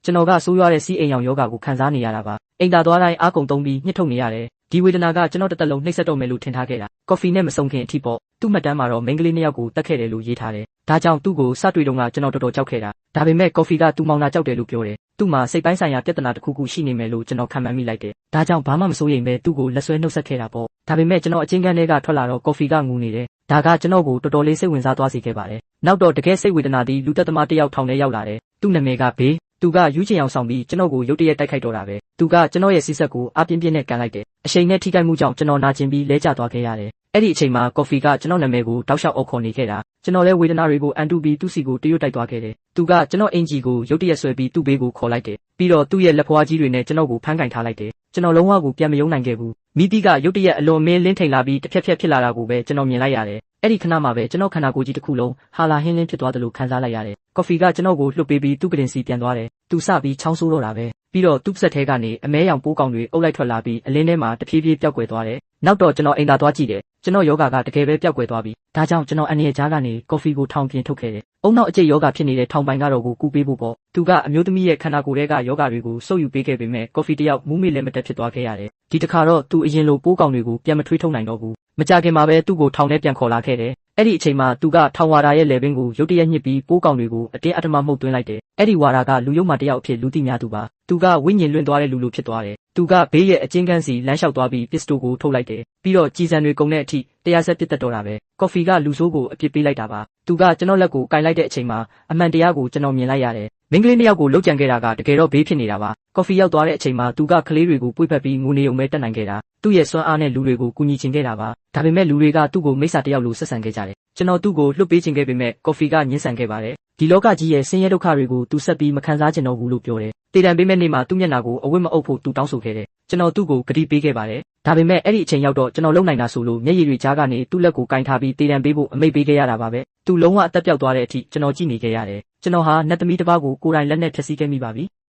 ကျွန်တော်ကဆိုးရွားတဲ့စီးအိမ်ရောင်ယောဂါကိုခံစားနေရတာပါအိမ်သာသွားတိုင်းအားကုန်သုံးပြီးညှစ်ထုတ်နေရတယ်ဒီဝေဒနာကကျွန်တော်တစ်သက်လုံးနှိပ်စက်တော့မယ်လို့ထင်ထားခဲ့တာကော်ဖီနဲ့မစုံခင်အထိပေါ့သူ့မှတ်တမ်းမှာတော့မိန်းကလေးနှစ်ယောက်ကိုတတ်ခဲ့တယ်လို့ရေးထားတယ်ဒါကြောင့်သူ့ကိုစတွေ့တုန်းကကျွန်တော်တော်တော်ကြောက်ခဲ့တာဒါပေမဲ့ကော်ဖီကသူ့မောင်နာကြောက်တယ်လို့ပြောတယ်သူ့မှာစိတ်ပိုင်းဆိုင်ရာပြဿနာတစ်ခုခုရှိနေမယ်လို့ကျွန်တော်ခံမှန်းမိလိုက်တယ်ဒါကြောင့်ဘာမှမစိုးရိမ်ပဲသူ့ကိုလက်ဆွဲနှုတ်ဆက်ခဲ့တာပေါ့ဒါပေမဲ့ကျွန်တော်အချင်းကန်းတွေကထွက်လာတော့ကော်ဖီကငူနေတယ်ဒါကကျွန်တော်ကိုတော်တော်လေးစိတ်ဝင်စားသွားစေခဲ့ပါတယ်နောက်တော့တကယ်စိတ်ဝေဒနာသည်လူသက်သမားတစ်ယောက်ထောင်ထဲရောက်လာတယ်သူ့နာမည်ကဘေးသူကယူချင်အောင်ဆောင်ပြီးကျွန်တော်ကိုရုတ်တရက်တိုက်ခိုက်တော့တာပဲသူကကျွန်တော်ရဲ့စီးဆက်ကိုအပြင်းပြင်းနဲ့ကန်လိုက်တယ်အချိန်နဲ့ထိခိုက်မှုကြောင့်ကျွန်တော်နာကျင်ပြီးလဲကျသွားခဲ့ရတယ်အဲ့ဒီအချိန်မှာကော်ဖီကကျွန်တော်နာမည်ကိုတောက်လျှောက်အော်ခေါ်နေခဲ့တာကျွန်တော်လည်းဝေဒနာတွေကိုအန်တူပြီးသူ့စီကိုတရွတ်တိုက်သွားခဲ့တယ်သူကကျွန်တော်အင်ဂျီကိုရုတ်တရက်ဆွဲပြီးသူ့ဘေးကိုခေါ်လိုက်တယ်ပြီးတော့သူ့ရဲ့လက်ဖွားကြီးတွေနဲ့ကျွန်တော်ကိုဖမ်းကင်ထားလိုက်တယ်ကျွန်တော်လုံးဝကိုပြန်မယုံနိုင်ခဲ့ဘူးမိသီးကရုတ်တရက်အလွန်မင်းလင်းထိန်လာပြီးတစ်ဖြက်ဖြက်ဖြစ်လာတာကိုပဲကျွန်တော်မြင်လိုက်ရတယ်အဲ့ဒီခဏမှာပဲကျွန်တော်ခန္ဓာကိုယ်ကြီးတစ်ခုလုံးဟာလာဟင်းလင်းဖြစ်သွားတယ်လို့ခံစားလိုက်ရတယ်ကော်ဖီကကျွန်တော်ကိုလှုပ်ပေးပြီးသူ့ကရင်စီပြန်သွားတယ်သူစပြီးချောင်းဆိုးတော့တာပဲပြီးတော့သူ့ဆက်ထဲကနေအမဲရောင်ပိုးကောင်တွေအုပ်လိုက်ထွက်လာပြီးအလင်းထဲမှာတဖြည်းဖြည်းပျောက်ကွယ်သွားတယ်နောက်တော့ကျွန်တော်အိမ်သာသွားကြည့်တယ်ကျွန်တော်ယောဂါကတကယ်ပဲပျောက်ကွယ်သွားပြီဒါကြောင့်ကျွန်တော်အနေနဲ့ကြားကနေကော်ဖီကိုထောင်ပြင်ထုတ်ခဲ့တယ်အုံနောက်အကျိတ်ယောဂါဖြစ်နေတဲ့ထောင်ပိုင်ကတော့ကိုကူပေးဖို့ပေါ့သူကအမျိုးသမီးရဲ့ခန္ဓာကိုယ်ထဲကယောဂါတွေကိုစုပ်ယူပေးခဲ့ပေမဲ့ကော်ဖီတယောက်မူးမေ့လည်းမတက်ဖြစ်သွားခဲ့ရတယ်ဒီတစ်ခါတော့သူအရင်လိုပိုးကောင်တွေကိုပြန်မထွေးထုတ်နိုင်တော့ဘူးမကြခင်မှာပဲသူ့ကိုထောင်ထဲပြန်ခေါ်လာခဲ့တယ်အဲ့ဒီအချိန်မှာသူကထောင်ဝါရာရဲ့လေပင်ကိုရုတ်တရက်ညှစ်ပြီးပိုးကောင်တွေကိုအတင်းအဓမ္မမှုတ်သွင်းလိုက်တယ်အဲ့ဒီဝါရာကလူယုံမာတယောက်အဖြစ်လူသိများသူပါသူကဝိညာဉ်လွင့်သွားတဲ့လူလိုဖြစ်သွားတယ်သူကဘေးရဲ့အချင်းကန်းစီလမ်းလျှောက်သွားပြီးပစ္စတိုကိုထုတ်လိုက်တယ်ပြီးတော့ကြီးစံတွေကုန်တဲ့အထိတရားဆက်ပစ်တတ်တော့တာပဲကော်ဖီကလူဆိုးကိုအပြစ်ပေးလိုက်တာပါသူကကျွန်တော်လက်ကိုကင်လိုက်တဲ့အချိန်မှာအမှန်တရားကိုကျွန်တော်မြင်လိုက်ရတယ်မင်းကလေးနှစ်ယောက်ကိုလှုပ်ကြံခဲ့တာကတကယ်တော့ဘေးဖြစ်နေတာပါကော်ဖီရောက်သွားတဲ့အချိန်မှာသူကကလေးတွေကိုပွေ့ဖက်ပြီးငိုနေုံပဲတက်နိုင်ခဲ့တာသူ့ရဲ့စွမ်းအားနဲ့လူတွေကိုကူညီချင်ခဲ့တာပါဒါပေမဲ့လူတွေကသူ့ကိုမိစ္ဆာတယောက်လိုဆက်ဆံခဲ့ကြတယ်ကျွန်တော်သူ့ကိုလှုပ်ပေးချင်ခဲ့ပေမဲ့ကော်ဖီကညှင်းဆန်ခဲ့ပါတယ်ဒီလောကကြီးရဲ့ဆင်းရဲဒုက္ခတွေကိုသူဆက်ပြီးမခံစားချင်တော့ဘူးလို့ပြောတယ်တေတံပေးမဲ့နေ့မှာသူ့မျက်နှာကိုအဝတ်မအုပ်ဖို့သူတောင်းဆိုခဲ့တယ်ကျွန်တော်သူ့ကိုဂတိပေးခဲ့ပါတယ်ဒါပေမဲ့အဲ့ဒီအချိန်ရောက်တော့ကျွန်တော်လုံနိုင်တာဆိုလို့မျက်ရည်တွေကြားကနေသူ့လက်ကိုကင်ထားပြီးတေတံပေးဖို့အမိန့်ပေးခဲ့ရတာပါပဲသူလုံးဝအသက်ပြောက်သွားတဲ့အထိကျွန်တော်ကြည့်နေခဲ့ရတယ်ကျွန်တော်ဟာနတ်သမီးတစ်ပါးကိုကိုယ်တိုင်လက်နဲ့ဖျက်ဆီးခဲ့မိပါပြီ